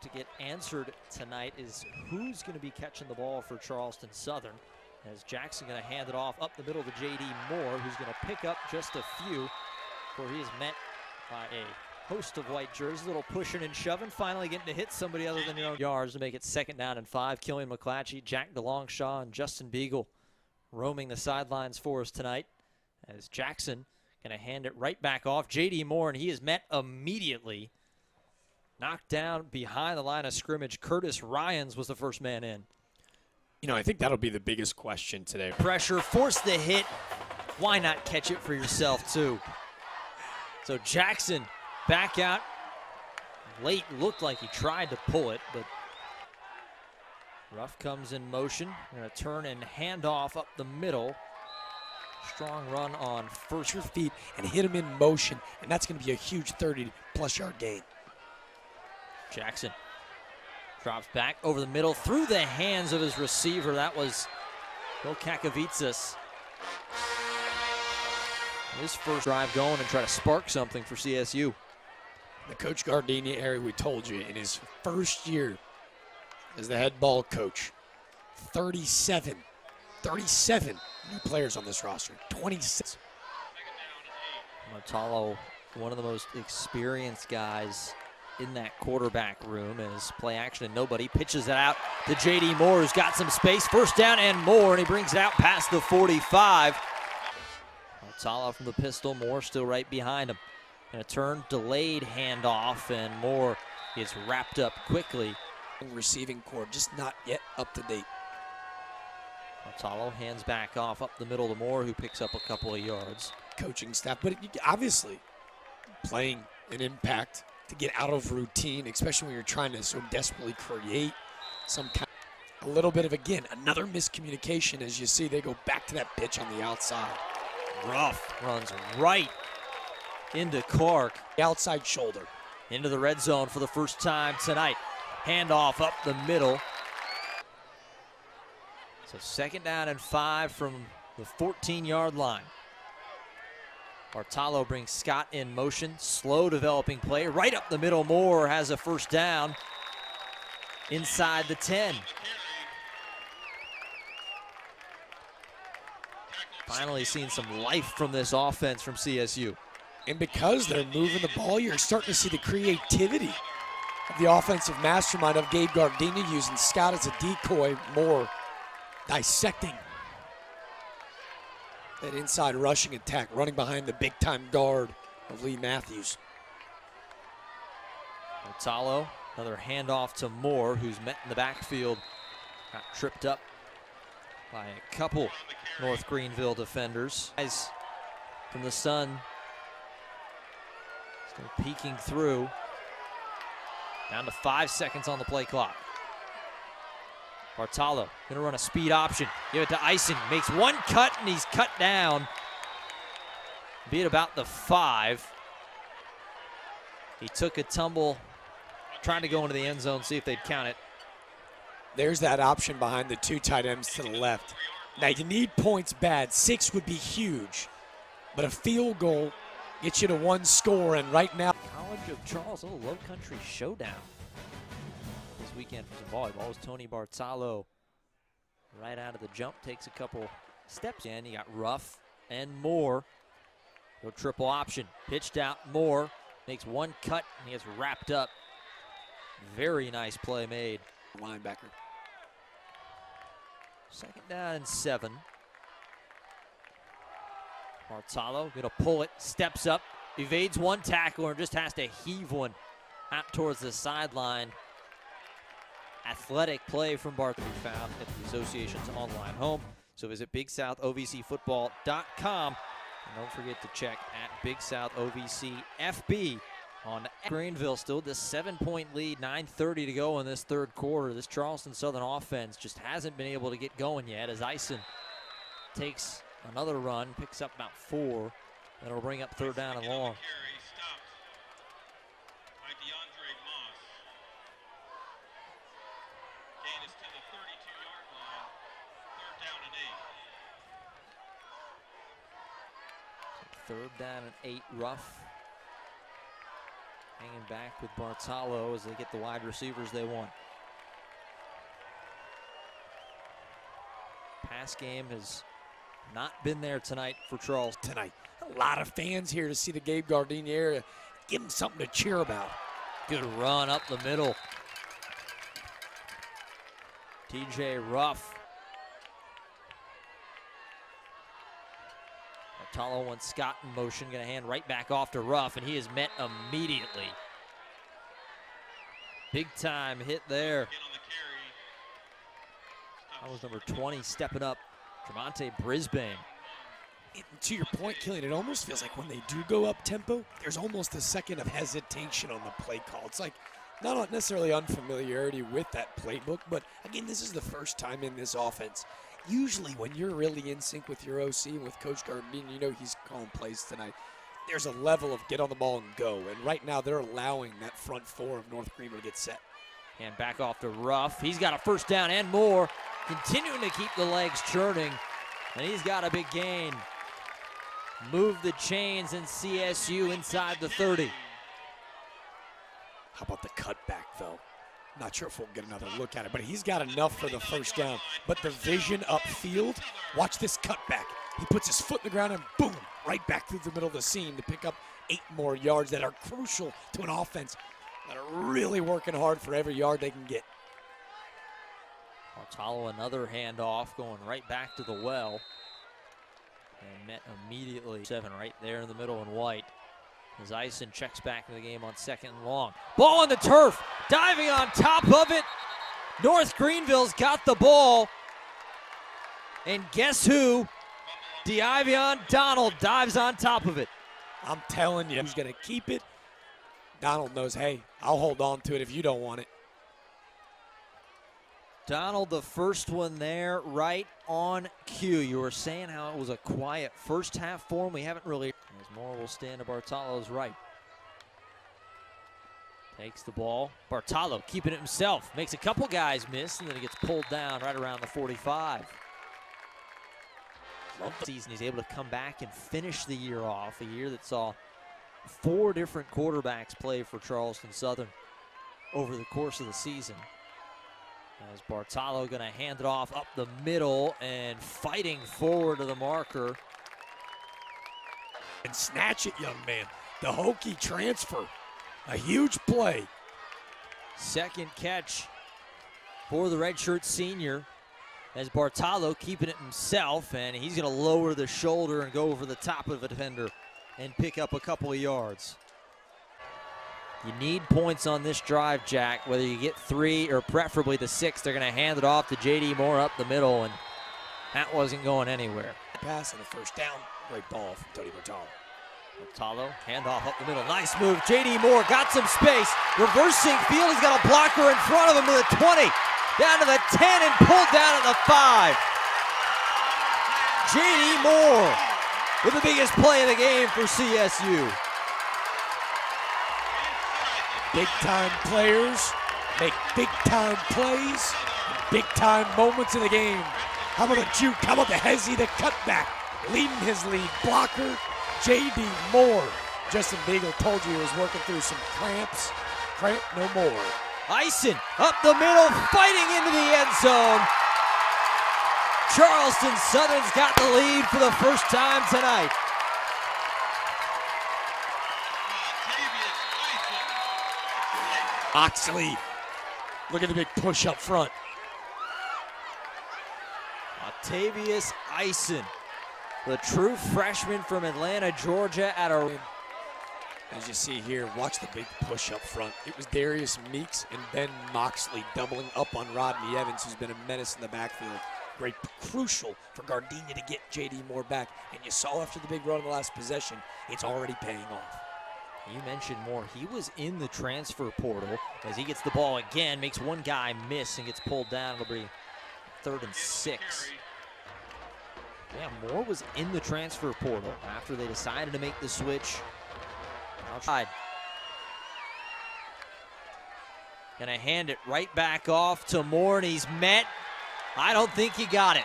to get answered tonight is who's going to be catching the ball for Charleston Southern, as Jackson going to hand it off up the middle to J.D. Moore, who's going to pick up just a few before he is met by a host of white jerseys. A little pushing and shoving, finally getting to hit somebody other than your own yards to make it 2nd down and 5. Killian McClatchy, Jack DeLongshaw, and Justin Beagle roaming the sidelines for us tonight, as Jackson going to hand it right back off. J.D. Moore, and he is met immediately. Knocked down behind the line of scrimmage. Curtis Ryans was the first man in. You know, I think that'll be the biggest question today. Pressure, force the hit. Why not catch it for yourself, too? So Jackson back out. Late looked like he tried to pull it, but Ruff comes in motion. Going to turn and hand off up the middle. Strong run on first feet and hit him in motion, and that's going to be a huge 30-plus yard gain. Jackson drops back over the middle through the hands of his receiver. That was Bill Kakavitsas. His first drive going and try to spark something for CSU. The Coach Gardenia area, we told you, in his first year as the head ball coach, 37 new players on this roster, 26. Motalo, one of the most experienced guys in that quarterback room, as play action and nobody pitches it out to J.D. Moore, who's got some space. First down and more, and he brings it out past the 45. Motalo from the pistol, Moore still right behind him. And a turn, delayed handoff, and Moore gets wrapped up quickly. Receiving core just not yet up to date. Motalo hands back off up the middle to Moore, who picks up a couple of yards. Coaching staff, but obviously playing an impact to get out of routine, especially when you're trying to so desperately create some kind of, a little bit of, again, another miscommunication. As you see, they go back to that pitch on the outside. Ruff runs right into Clark. The outside shoulder. Into the red zone for the first time tonight. Handoff up the middle. So 2nd down and 5 from the 14-yard line. Bartolo brings Scott in motion. Slow developing play. Right up the middle. Moore has a first down inside the 10. Finally seen some life from this offense from CSU. And because they're moving the ball, you're starting to see the creativity of the offensive mastermind of Gabe Gardenia, using Scott as a decoy, Moore dissecting that inside rushing attack, running behind the big-time guard of Lee Matthews. Motalo, another handoff to Moore, who's met in the backfield. Got tripped up by a couple North Greenville defenders. Guys from the sun, still peeking through. Down to 5 seconds on the play clock. Bartolo gonna run a speed option. Give it to Eisen. Makes one cut and he's cut down. Be at about the 5. He took a tumble, trying to go into the end zone, see if they'd count it. There's that option behind the 2 tight ends to the left. Now you need points bad. 6 would be huge, but a field goal gets you to 1 score, and right now. College of Charles, a little low country showdown this weekend for some volleyball. Was Tony Bartolo right out of the jump, takes a couple steps in. You got Ruff and Moore. Go triple option, pitched out Moore, makes one cut and he gets wrapped up. Very nice play made. Linebacker. 2nd down and 7. Bartolo gonna pull it, steps up, evades one tackler and just has to heave one out towards the sideline. Athletic play from Bart to be found at the association's online home. So visit BigSouthOVCFootball.com. And don't forget to check at Big South OVC FB on Greenville. Still this 7-point lead, 9:30 to go in this 3rd quarter. This Charleston Southern offense just hasn't been able to get going yet, as Eisen takes another run, picks up about 4. That'll bring up 3rd down and long. So 3rd down and 8, Ruff. Hanging back with Bartalo as they get the wide receivers they want. Pass game has not been there tonight for Charleston. Tonight, a lot of fans here to see the Gabe Gardenia area. Give them something to cheer about. Good run up the middle. TJ Ruff. Bartalo wants Scott in motion, gonna hand right back off to Ruff, and he is met immediately. Big time hit there. That was number 20 stepping up, Tremonte Brisbane. And to your point, Killian, it almost feels like when they do go up tempo, there's almost a second of hesitation on the play call. It's like not necessarily unfamiliarity with that playbook, but again, this is the first time in this offense. Usually when you're really in sync with your OC and with Coach Gardenia, you know he's calling plays tonight. There's a level of get on the ball and go, and right now they're allowing that front four of North Greenville to get set. And back off to Ruff. He's got a first down and more, continuing to keep the legs churning, and he's got a big gain. Move the chains and CSU inside the 30. How about the cutback, though? Not sure if we'll get another look at it, but he's got enough for the first down. But the vision upfield, watch this cutback. He puts his foot in the ground and boom, right back through the middle of the seam to pick up 8 more yards that are crucial to an offense that are really working hard for every yard they can get. Bartalo, another handoff going right back to the well. And met immediately. 7 right there in the middle in white. As Ison checks back into the game on 2nd and long. Ball on the turf, diving on top of it. North Greenville's got the ball. And guess who? DeIvion Donald dives on top of it. I'm telling you, he's going to keep it. Donald knows, hey, I'll hold on to it if you don't want it. Donald, the first one there, right on cue. You were saying how it was a quiet first half for him. We haven't really. As Moore will stand to Bartalo's right. Takes the ball. Bartalo keeping it himself. Makes a couple guys miss, and then he gets pulled down right around the 45. Love the season. He's able to come back and finish the year off. A year that saw 4 different quarterbacks play for Charleston Southern over the course of the season. As Bartalo going to hand it off up the middle and fighting forward to the marker. And snatch it, young man. The Hokie transfer. A huge play. Second catch for the redshirt senior as Bartalo keeping it himself, and he's going to lower the shoulder and go over the top of a defender and pick up a couple of yards. You need points on this drive, Jack. Whether you get 3 or preferably the 6, they're going to hand it off to J.D. Moore up the middle, and that wasn't going anywhere. Pass and a first down. Great ball from Tony Bartalo. Bartalo, handoff up the middle. Nice move. J.D. Moore got some space. Reversing field. He's got a blocker in front of him to the 20. Down to the 10 and pulled down at the 5. J.D. Moore with the biggest play of the game for CSU. Big-time players make big-time plays, big-time moments in the game. How about the juke? How about the hezzy, the cutback? Leading his lead blocker, J.D. Moore. Justin Beagle told you he was working through some cramps. Cramp no more. Ison up the middle, fighting into the end zone. Charleston Southern's got the lead for the first time tonight. Oxley, look at the big push up front. Octavius Ison, the true freshman from Atlanta, Georgia, at a. As you see here, watch the big push up front. It was Darius Meeks and Ben Moxley doubling up on Rodney Evans, who's been a menace in the backfield. Great, crucial for Gardenia to get J.D. Moore back. And you saw after the big run of the last possession, it's already paying off. You mentioned Moore. He was in the transfer portal as he gets the ball again, makes one guy miss and gets pulled down. It'll be 3rd and 6. Yeah, Moore was in the transfer portal after they decided to make the switch. Outside. Gonna hand it right back off to Moore, and he's met. I don't think he got it.